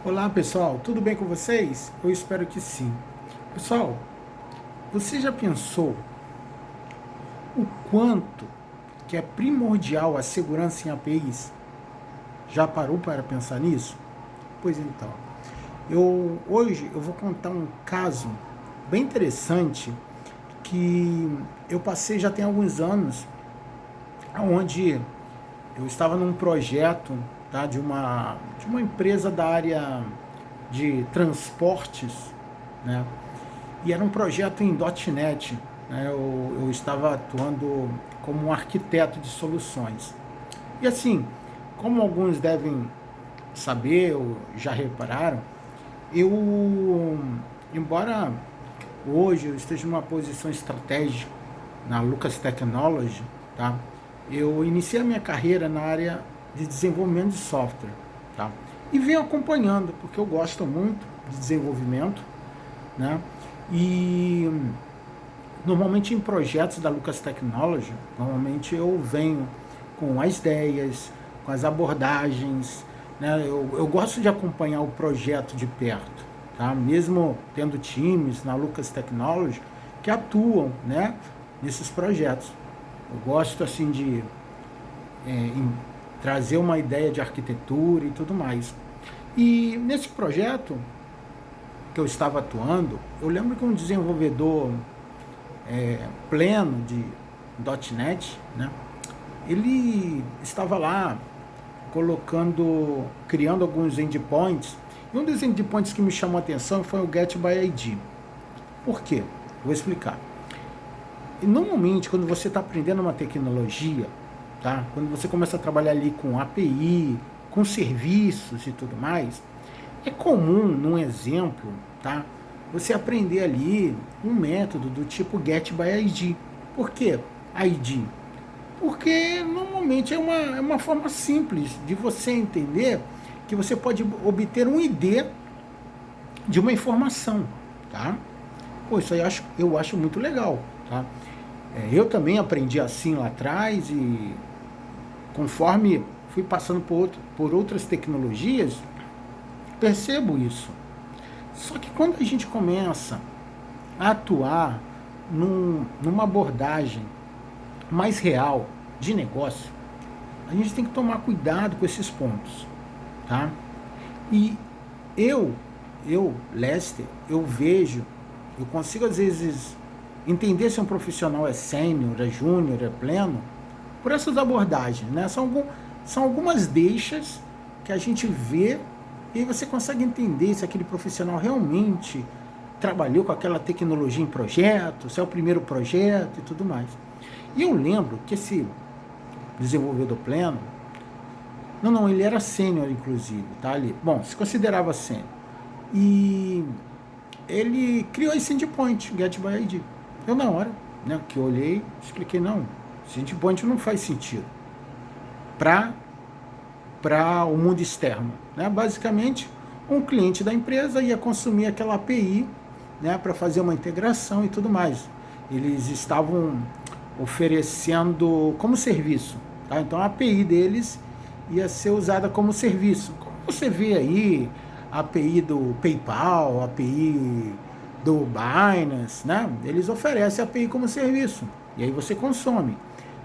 Olá pessoal, tudo bem com vocês? Eu espero que sim. Pessoal, você já pensou o quanto que é primordial a segurança em APIs? Já parou para pensar nisso? Pois então, hoje eu vou contar um caso bem interessante que eu passei já tem alguns anos, onde eu estava num projeto, tá, de uma empresa da área de transportes, né? E era um projeto em .NET, né? Eu estava atuando como um arquiteto de soluções. E assim, como alguns devem saber ou já repararam, eu, embora hoje eu esteja numa posição estratégica na Lucas Technology, tá? Eu iniciei a minha carreira na área de desenvolvimento de software, tá? E venho acompanhando, porque eu gosto muito de desenvolvimento, né? E normalmente em projetos da Lucas Technology, normalmente eu venho com as ideias, com as abordagens, né? Eu gosto de acompanhar o projeto de perto, tá? Mesmo tendo times na Lucas Technology que atuam, né, nesses projetos. Eu gosto assim de trazer uma ideia de arquitetura e tudo mais. E nesse projeto que eu estava atuando, eu lembro que um desenvolvedor pleno de .NET, né? Ele estava lá criando alguns endpoints. E um dos endpoints que me chamou a atenção foi o Get by ID. Por quê? Vou explicar. E normalmente, quando você está aprendendo uma tecnologia, tá? Quando você começa a trabalhar ali com API, com serviços e tudo mais, é comum, num exemplo, tá? Você aprender ali um método do tipo Get by ID. Por que ID? Porque normalmente é uma forma simples de você entender que você pode obter um ID de uma informação, tá? Pô, isso aí eu acho muito legal, tá? Eu também aprendi assim lá atrás e conforme fui passando por outras tecnologias, percebo isso. Só que quando a gente começa a atuar numa abordagem mais real de negócio, a gente tem que tomar cuidado com esses pontos, tá? E eu, Lester, eu consigo às vezes entender se um profissional é sênior, é júnior, é pleno, por essas abordagens, né? São algumas deixas que a gente vê e aí você consegue entender se aquele profissional realmente trabalhou com aquela tecnologia em projeto, se é o primeiro projeto e tudo mais. E eu lembro que esse desenvolvedor pleno, não, ele era sênior inclusive, tá ali. Bom, se considerava sênior. E ele criou esse endpoint, Get by ID. Eu na hora, né, que eu olhei, expliquei, não, esse endpoint não faz sentido para o mundo externo, né? Basicamente, um cliente da empresa ia consumir aquela API, né, para fazer uma integração e tudo mais. Eles estavam oferecendo como serviço, tá? Então a API deles ia ser usada como serviço. Como você vê aí, a API do PayPal, a API do Binance, né? Eles oferecem a API como serviço e aí você consome.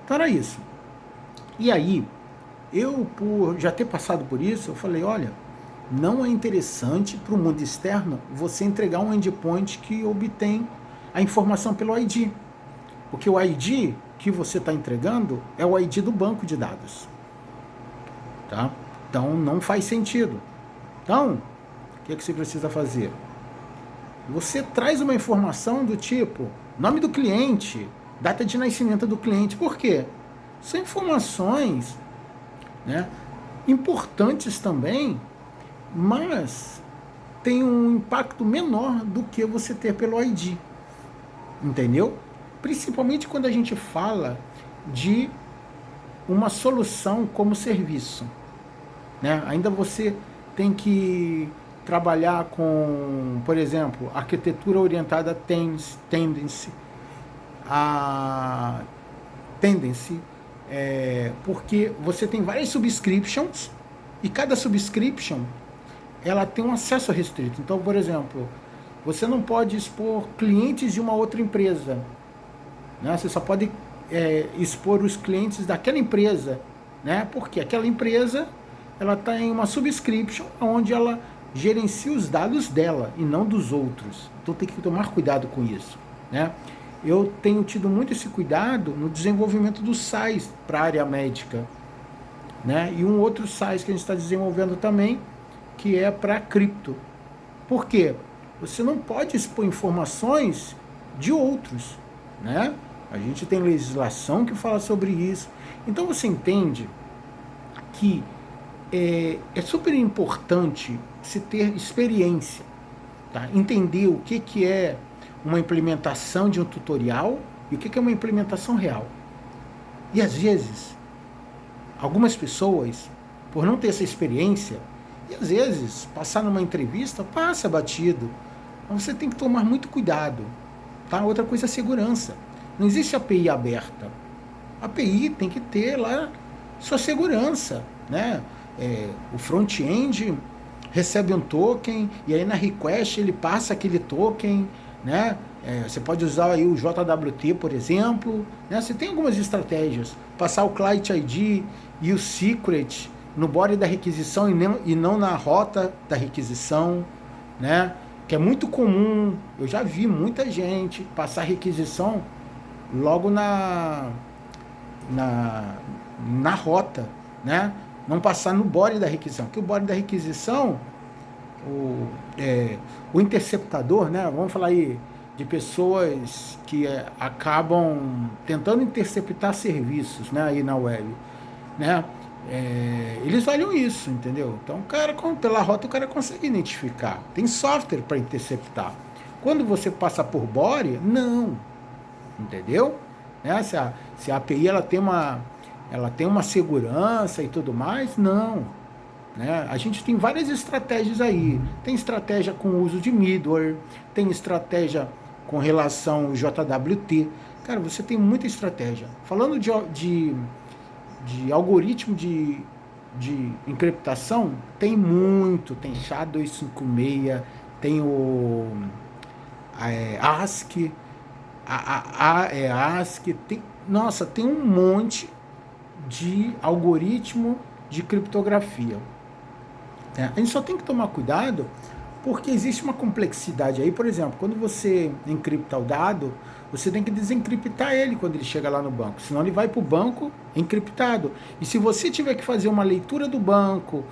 Então era isso. E aí, eu, por já ter passado por isso, eu falei, olha, não é interessante para o mundo externo você entregar um endpoint que obtém a informação pelo ID. Porque o ID que você está entregando é o ID do banco de dados. Tá? Então não faz sentido. Então, o que você precisa fazer? Você traz uma informação do tipo nome do cliente, data de nascimento do cliente. Por quê? São informações, né, importantes também, mas tem um impacto menor do que você ter pelo ID. Entendeu? Principalmente quando a gente fala de uma solução como serviço, né? Ainda você tem que trabalhar com, por exemplo, arquitetura orientada a tendency, a tendency, porque você tem várias subscriptions e cada subscription ela tem um acesso restrito. Então, por exemplo, você não pode expor clientes de uma outra empresa, né? Você só pode expor os clientes daquela empresa, né? Porque aquela empresa ela está em uma subscription onde ela gerencia os dados dela e não dos outros. Então tem que tomar cuidado com isso, né? Eu tenho tido muito esse cuidado no desenvolvimento dos SaaS para a área médica, né? E um outro SaaS que a gente está desenvolvendo também, que é para cripto. Por quê? Você não pode expor informações de outros, né? A gente tem legislação que fala sobre isso. Então você entende que é super importante se ter experiência, tá? Entender o que é uma implementação de um tutorial e o que é uma implementação real. E às vezes, algumas pessoas, por não ter essa experiência, e às vezes passar numa entrevista, passa batido. Então você tem que tomar muito cuidado, tá? Outra coisa é a segurança. Não existe API aberta. A API tem que ter lá sua segurança, né? O front-end recebe um token e aí na request ele passa aquele token, né? Você pode usar aí o JWT, por exemplo, né? Você tem algumas estratégias. Passar o Client ID e o Secret no body da requisição e não na rota da requisição, né? Que é muito comum. Eu já vi muita gente passar requisição logo na rota, né? Não passar no body da requisição. Porque o body da requisição, o interceptador, né? Vamos falar aí de pessoas que acabam tentando interceptar serviços, né? Aí na web, né? Eles olham isso, entendeu? Então, pela rota o cara consegue identificar. Tem software para interceptar. Quando você passa por body, não. Entendeu? Né? Se a API ela tem uma segurança e tudo mais, não. Né? A gente tem várias estratégias aí. Tem estratégia com o uso de middleware, tem estratégia com relação ao JWT. Cara, você tem muita estratégia. Falando de algoritmo de encriptação, tem muito. Tem SHA-256, tem o ASCII, ASCII, tem um monte de algoritmo de criptografia. A gente só tem que tomar cuidado porque existe uma complexidade aí. Por exemplo, quando você encripta o dado, você tem que desencriptar ele quando ele chega lá no banco, senão ele vai para o banco encriptado. E se você tiver que fazer uma leitura do banco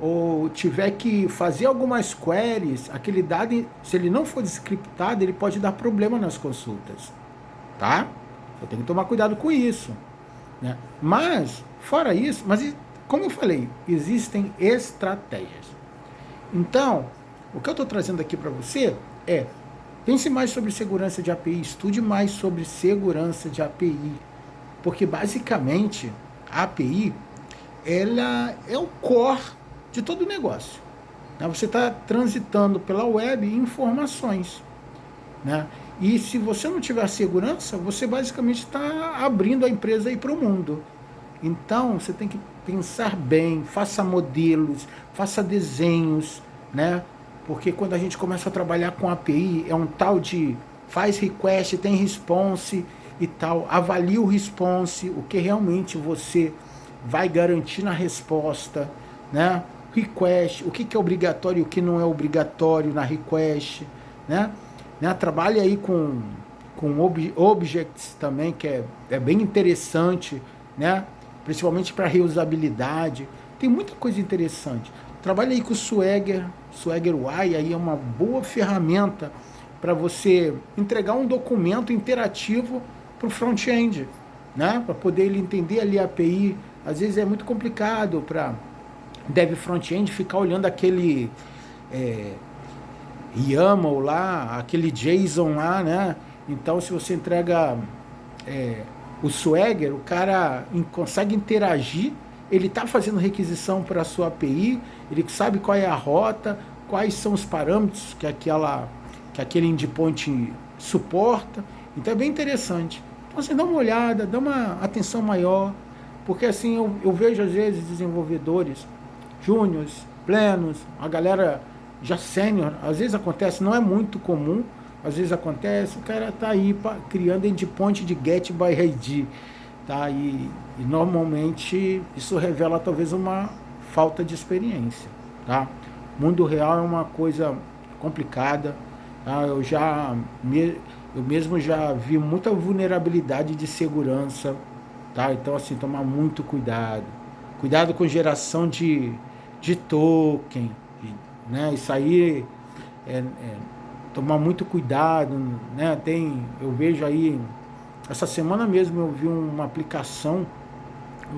ou tiver que fazer algumas queries, aquele dado, se ele não for descriptado, ele pode dar problema nas consultas, tá? Você tem que tomar cuidado com isso, né? Mas, fora isso, como eu falei, existem estratégias. Então, o que eu estou trazendo aqui para você pense mais sobre segurança de API, estude mais sobre segurança de API, porque basicamente a API ela é o core de todo o negócio. Você está transitando pela web informações, né? E se você não tiver segurança, você basicamente está abrindo a empresa aí para o mundo. Então você tem que pensar bem, faça modelos, faça desenhos, né? Porque quando a gente começa a trabalhar com API, é um tal de faz request, tem response e tal, avalie o response, o que realmente você vai garantir na resposta, né? Request, o que é obrigatório e o que não é obrigatório na request, né? Trabalhe aí com objects também, que é bem interessante, né? Principalmente para reusabilidade. Tem muita coisa interessante. Trabalhe aí com o Swagger UI, aí é uma boa ferramenta para você entregar um documento interativo para o front-end, né? Para poder ele entender ali a API. Às vezes é muito complicado para dev front-end ficar olhando aquele YAML lá, aquele JSON lá, né? Então, se você entrega o Swagger, o cara consegue interagir, ele está fazendo requisição para a sua API, ele sabe qual é a rota, quais são os parâmetros que aquele endpoint suporta. Então é bem interessante. Então você dá uma olhada, dá uma atenção maior, porque assim eu vejo às vezes desenvolvedores júniores plenos, a galera já sênior, às vezes acontece, não é muito comum, às vezes acontece, o cara tá aí criando endpoint de get by ID, tá? E normalmente isso revela talvez uma falta de experiência, tá? Mundo real é uma coisa complicada, tá? Eu mesmo já vi muita vulnerabilidade de segurança, tá? Então assim, tomar muito cuidado. Cuidado com geração de token, né? Isso aí tomar muito cuidado, né? Eu vejo aí, essa semana mesmo eu vi uma aplicação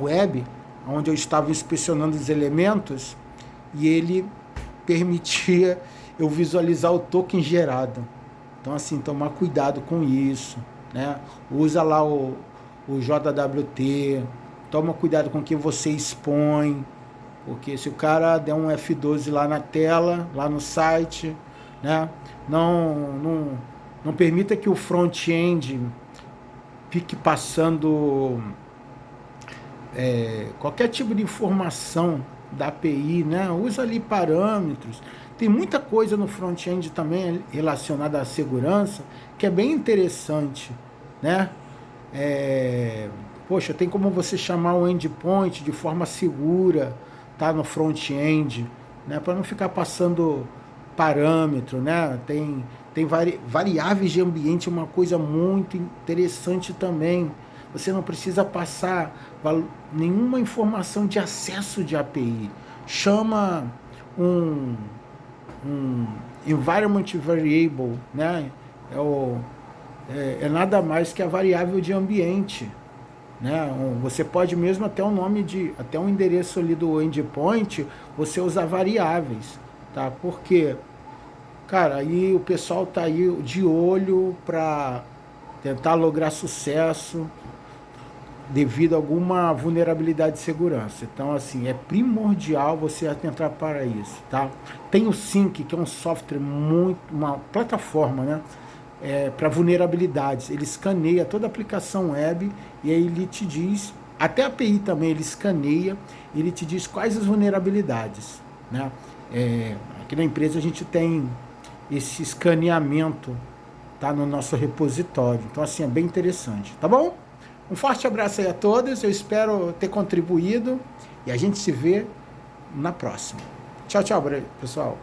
web onde eu estava inspecionando os elementos e ele permitia eu visualizar o token gerado. Então assim, tomar cuidado com isso, né? Usa lá o JWT, toma cuidado com o que você expõe, porque se o cara der um F12 lá na tela, lá no site, né? Não permita que o front-end fique passando qualquer tipo de informação da API, né? Usa ali parâmetros. Tem muita coisa no front-end também relacionada à segurança que é bem interessante, né? Poxa, tem como você chamar o endpoint de forma segura, tá, no front-end, né? Para não ficar passando parâmetro, né? Tem variáveis de ambiente, uma coisa muito interessante também. Você não precisa passar nenhuma informação de acesso de API. Chama um environment variable, né? É nada mais que a variável de ambiente, né? Você pode mesmo até até um endereço ali do endpoint, você usar variáveis, tá? Porque, cara, aí o pessoal tá aí de olho para tentar lograr sucesso devido a alguma vulnerabilidade de segurança. Então, assim, é primordial você atentar para isso, tá? Tem o Sync, que é um software uma plataforma, né? Para vulnerabilidades. Ele escaneia toda a aplicação web e aí ele te diz, até a API também ele escaneia, e ele te diz quais as vulnerabilidades, né? Aqui na empresa a gente tem esse escaneamento, tá, no nosso repositório. Então, assim, é bem interessante, tá bom? Um forte abraço aí a todos, eu espero ter contribuído e a gente se vê na próxima. Tchau, tchau, pessoal.